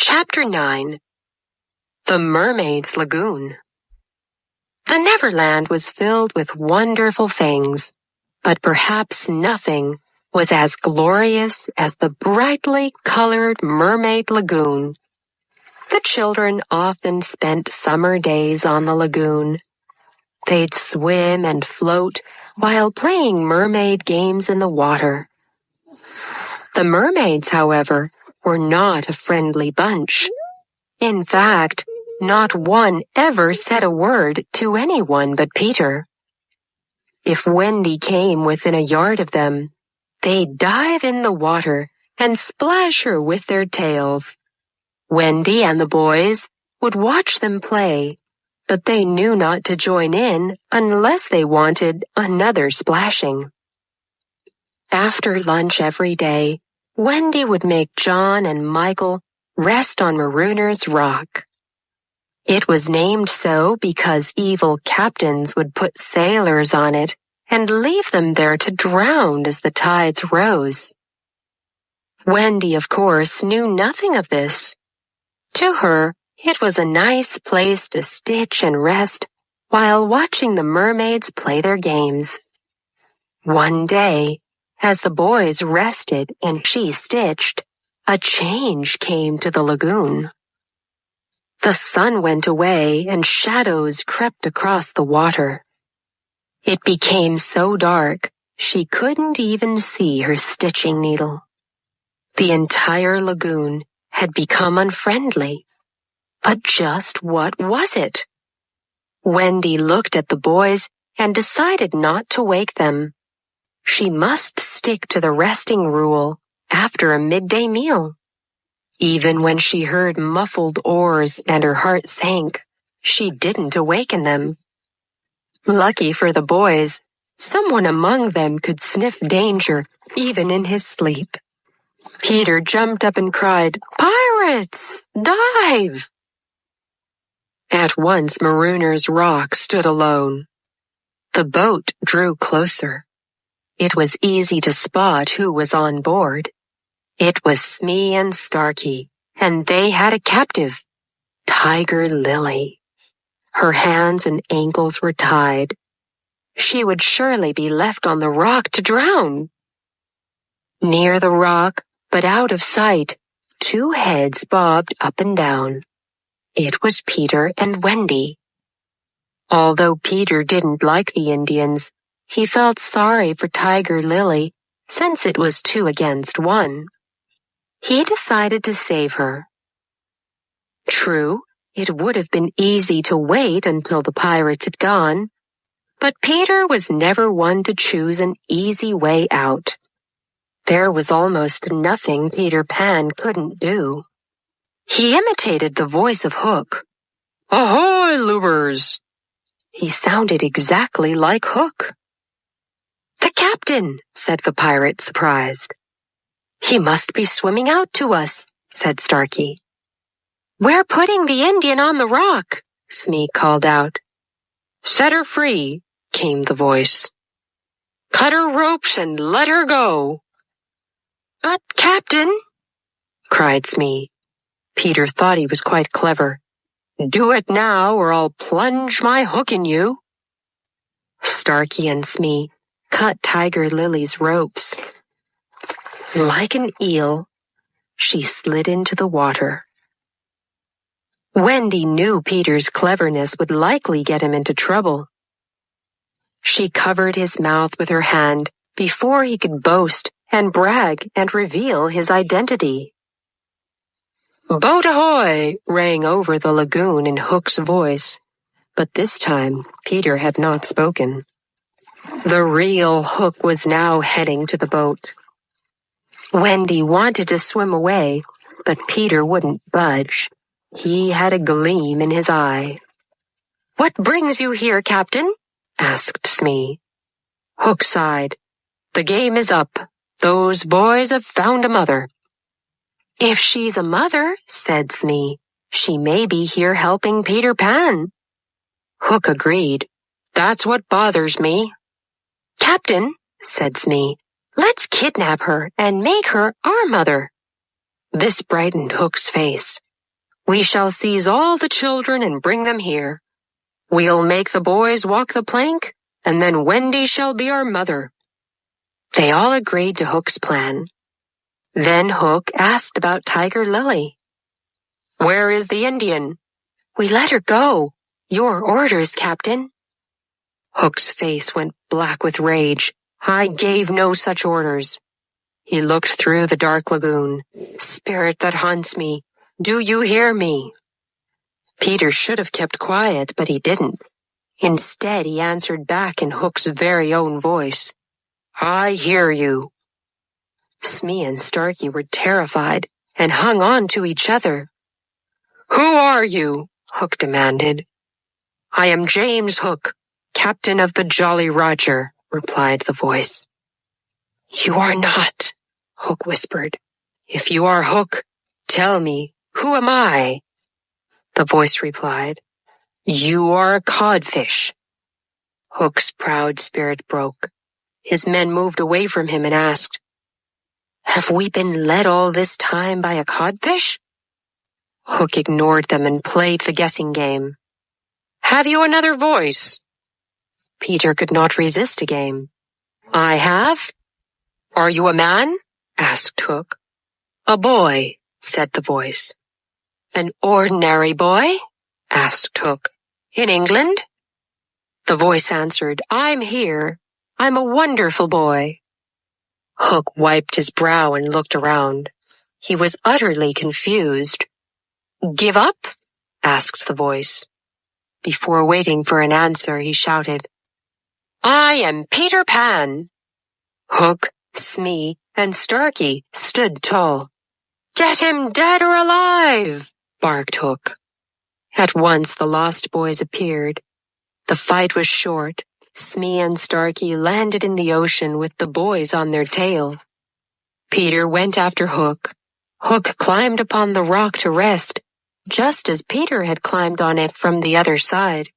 Chapter 9. The Mermaid's Lagoon. The Neverland was filled with wonderful things, but perhaps nothing was as glorious as the brightly colored mermaid lagoon. The children often spent summer days on the lagoon. They'd swim and float while playing mermaid games in the water. The mermaids, however, were not a friendly bunch. In fact, not one ever said a word to anyone but Peter. If Wendy came within a yard of them, they'd dive in the water and splash her with their tails. Wendy and the boys would watch them play, but they knew not to join in unless they wanted another splashing. After lunch every day, Wendy would make John and Michael rest on Marooner's Rock. It was named so because evil captains would put sailors on it and leave them there to drown as the tides rose. Wendy, of course, knew nothing of this. To her, it was a nice place to stitch and rest while watching the mermaids play their games. One day, as the boys rested and she stitched, a change came to the lagoon. The sun went away and shadows crept across the water. It became so dark she couldn't even see her stitching needle. The entire lagoon had become unfriendly. But just what was it? Wendy looked at the boys and decided not to wake them. She must stick to the resting rule after a midday meal. Even when she heard muffled oars and her heart sank, she didn't awaken them. Lucky for the boys, someone among them could sniff danger even in his sleep. Peter jumped up and cried, "Pirates! Dive!" At once Marooner's Rock stood alone. The boat drew closer. It was easy to spot who was on board. It was Smee and Starkey, and they had a captive, Tiger Lily. Her hands and ankles were tied. She would surely be left on the rock to drown. Near the rock, but out of sight, two heads bobbed up and down. It was Peter and Wendy. Although Peter didn't like the Indians, he felt sorry for Tiger Lily since it was 2 against 1. He decided to save her. True, it would have been easy to wait until the pirates had gone, but Peter was never one to choose an easy way out. There was almost nothing Peter Pan couldn't do. He imitated the voice of Hook. "Ahoy, lubers!" He sounded exactly like Hook. "The captain," said the pirate, surprised. "He must be swimming out to us," said Starkey. "We're putting the Indian on the rock," Smee called out. "Set her free," came the voice. "Cut her ropes and let her go." "But, Captain," cried Smee. Peter thought he was quite clever. "Do it now or I'll plunge my hook in you." Starkey and Smee cut Tiger Lily's ropes. Like an eel, she slid into the water. Wendy knew Peter's cleverness would likely get him into trouble. She covered his mouth with her hand before he could boast and brag and reveal his identity. "Boat ahoy!" rang over the lagoon in Hook's voice, but this time Peter had not spoken. The real Hook was now heading to the boat. Wendy wanted to swim away, but Peter wouldn't budge. He had a gleam in his eye. "What brings you here, Captain?" asked Smee. Hook sighed. "The game is up. Those boys have found a mother." "If she's a mother," said Smee, "she may be here helping Peter Pan." Hook agreed. "That's what bothers me." "Captain," said Smee, "let's kidnap her and make her our mother." This brightened Hook's face. We shall seize all the children and bring them here. We'll make the boys walk the plank, and then Wendy shall be our mother." They all agreed to Hook's plan. Then Hook asked about Tiger Lily. "Where is the Indian?" "We let her go. Your orders, Captain." Hook's face went black with rage. "I gave no such orders." He looked through the dark lagoon. "Spirit that haunts me, do you hear me?" Peter should have kept quiet, but he didn't. Instead, he answered back in Hook's very own voice. "I hear you." Smee and Starkey were terrified and hung on to each other. "Who are you?" Hook demanded. "I am James Hook, captain of the Jolly Roger," replied the voice. "You are not," Hook whispered. "If you are Hook, tell me, who am I?" The voice replied, "You are a codfish." Hook's proud spirit broke. His men moved away from him and asked, "Have we been led all this time by a codfish?" Hook ignored them and played the guessing game. "Have you another voice?" Peter could not resist a game. "I have." "Are you a man?" asked Hook. "A boy," said the voice. "An ordinary boy?" asked Hook. "In England?" The voice answered, "I'm here. I'm a wonderful boy." Hook wiped his brow and looked around. He was utterly confused. "Give up?" asked the voice. Before waiting for an answer, he shouted, "I am Peter Pan." Hook, Smee, and Starkey stood tall. "Get him dead or alive!" barked Hook. At once the lost boys appeared. The fight was short. Smee and Starkey landed in the ocean with the boys on their tail. Peter went after Hook. Hook climbed upon the rock to rest, just as Peter had climbed on it from the other side.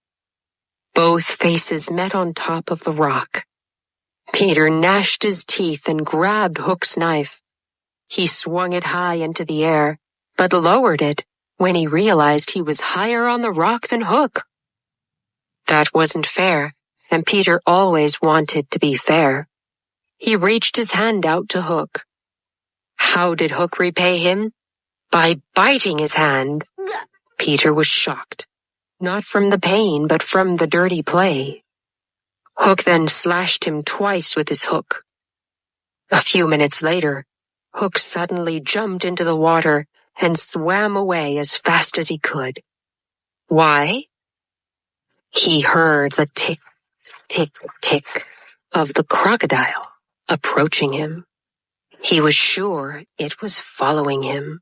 Both faces met on top of the rock. Peter gnashed his teeth and grabbed Hook's knife. He swung it high into the air, but lowered it when he realized he was higher on the rock than Hook. That wasn't fair, and Peter always wanted to be fair. He reached his hand out to Hook. How did Hook repay him? By biting his hand. Peter was shocked, not from the pain, but from the dirty play. Hook then slashed him twice with his hook. A few minutes later, Hook suddenly jumped into the water and swam away as fast as he could. Why? He heard the tick, tick, tick of the crocodile approaching him. He was sure it was following him.